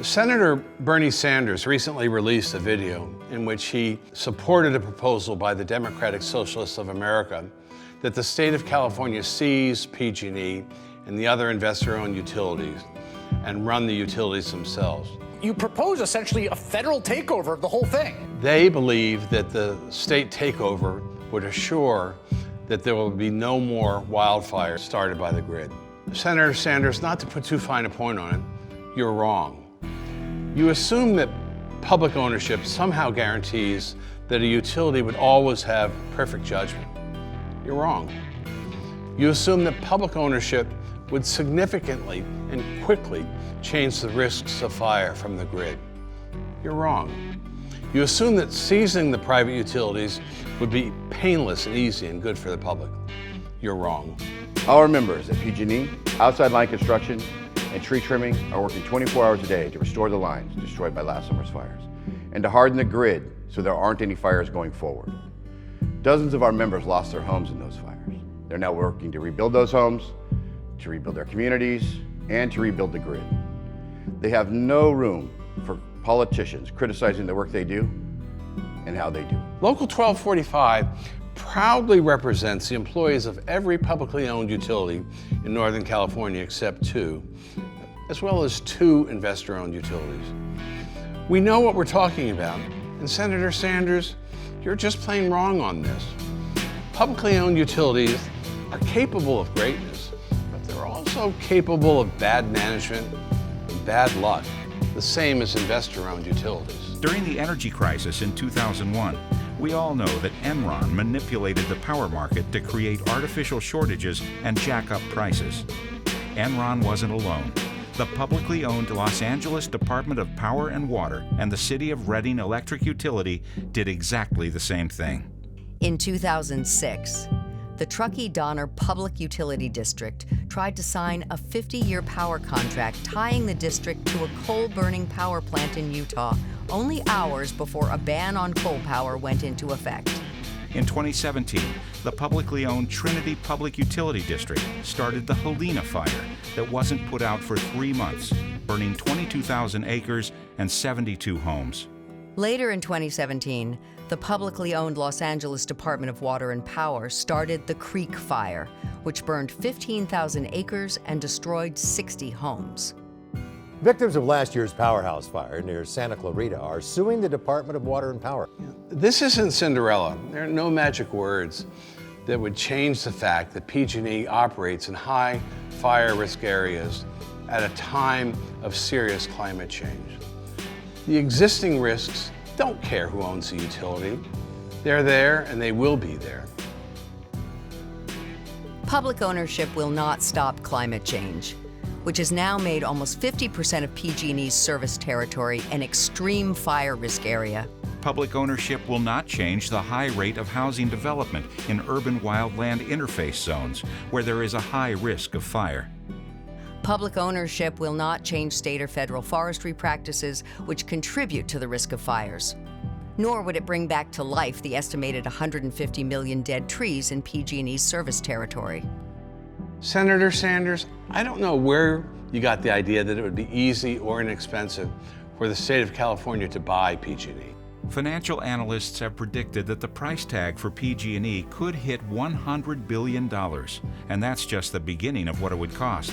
Senator Bernie Sanders recently released a video in which he supported a proposal by the Democratic Socialists of America that the state of California seize PG&E and the other investor-owned utilities and run the utilities themselves. You propose essentially a federal takeover of the whole thing. They believe that the state takeover would assure that there will be no more wildfires started by the grid. Senator Sanders, not to put too fine a point on it, you're wrong. You assume that public ownership somehow guarantees that a utility would always have perfect judgment. You're wrong. You assume that public ownership would significantly and quickly change the risks of fire from the grid. You're wrong. You assume that seizing the private utilities would be painless and easy and good for the public. You're wrong. Our members at PG&E, outside line construction, and tree trimming are working 24 hours a day to restore the lines destroyed by last summer's fires and to harden the grid so there aren't any fires going forward. Dozens of our members lost their homes in those fires. They're now working to rebuild those homes, to rebuild their communities, and to rebuild the grid. They have no room for politicians criticizing the work they do and how they do it. Local 1245 proudly represents the employees of every publicly owned utility in Northern California except two, as well as two investor-owned utilities. We know what we're talking about, and Senator Sanders, you're just plain wrong on this. Publicly owned utilities are capable of greatness, but they're also capable of bad management and bad luck, the same as investor-owned utilities. During the energy crisis in 2001, we all know that Enron manipulated the power market to create artificial shortages and jack up prices. Enron wasn't alone. The publicly owned Los Angeles Department of Power and Water and the City of Redding Electric Utility did exactly the same thing. In 2006, the Truckee-Donner Public Utility District tried to sign a 50-year power contract tying the district to a coal-burning power plant in Utah only hours before a ban on coal power went into effect. In 2017, the publicly owned Trinity Public Utility District started the Helena fire that wasn't put out for 3 months, burning 22,000 acres and 72 homes. Later in 2017, the publicly owned Los Angeles Department of Water and Power started the Creek Fire, which burned 15,000 acres and destroyed 60 homes. Victims of last year's powerhouse fire near Santa Clarita are suing the Department of Water and Power. This isn't Cinderella. There are no magic words that would change the fact that PG&E operates in high fire risk areas at a time of serious climate change. The existing risks don't care who owns the utility. They're there and they will be there. Public ownership will not stop climate change, which has now made almost 50% of PG&E's service territory an extreme fire risk area. Public ownership will not change the high rate of housing development in urban wildland interface zones where there is a high risk of fire. Public ownership will not change state or federal forestry practices which contribute to the risk of fires. Nor would it bring back to life the estimated 150 million dead trees in PG&E's service territory. Senator Sanders, I don't know where you got the idea that it would be easy or inexpensive for the state of California to buy PG&E. Financial analysts have predicted that the price tag for PG&E could hit $100 billion, and that's just the beginning of what it would cost.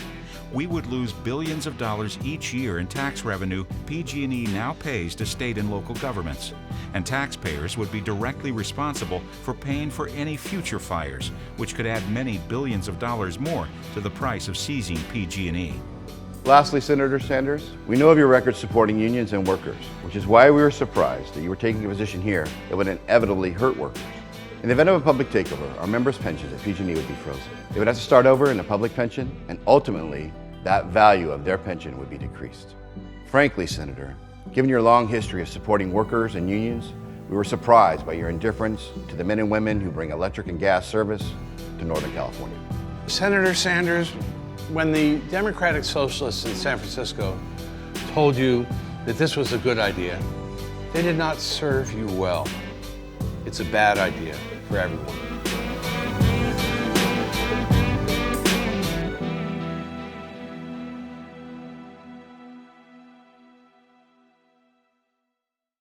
We would lose billions of dollars each year in tax revenue PG&E now pays to state and local governments, and taxpayers would be directly responsible for paying for any future fires, which could add many billions of dollars more to the price of seizing PG&E. Lastly, Senator Sanders, we know of your record supporting unions and workers, which is why we were surprised that you were taking a position here that would inevitably hurt workers. In the event of a public takeover, our members' pensions at PG&E would be frozen. They would have to start over in a public pension, and ultimately, that value of their pension would be decreased. Frankly, Senator, given your long history of supporting workers and unions, we were surprised by your indifference to the men and women who bring electric and gas service to Northern California. Senator Sanders, when the Democratic Socialists in San Francisco told you that this was a good idea, they did not serve you well. It's a bad idea for everyone.